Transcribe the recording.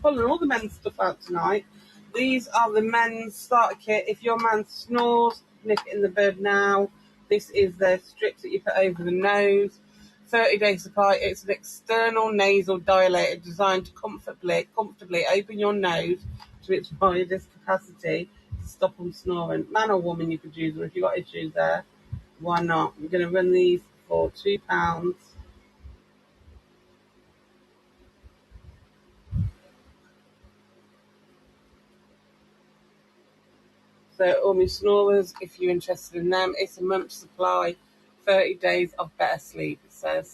pulling all the men's stuff out tonight. These are the men's starter kit. If your man snores, nip it in the bud now. This is the strips that you put over the nose. 30-day supply. It's an external nasal dilator designed to comfortably open your nose to its widest capacity to stop them snoring. Man or woman, you could use them. If you've got issues there, why not? I'm going to run these for £2. So all my snorers, if you're interested in them, it's a month's supply, 30 days of better sleep, it says.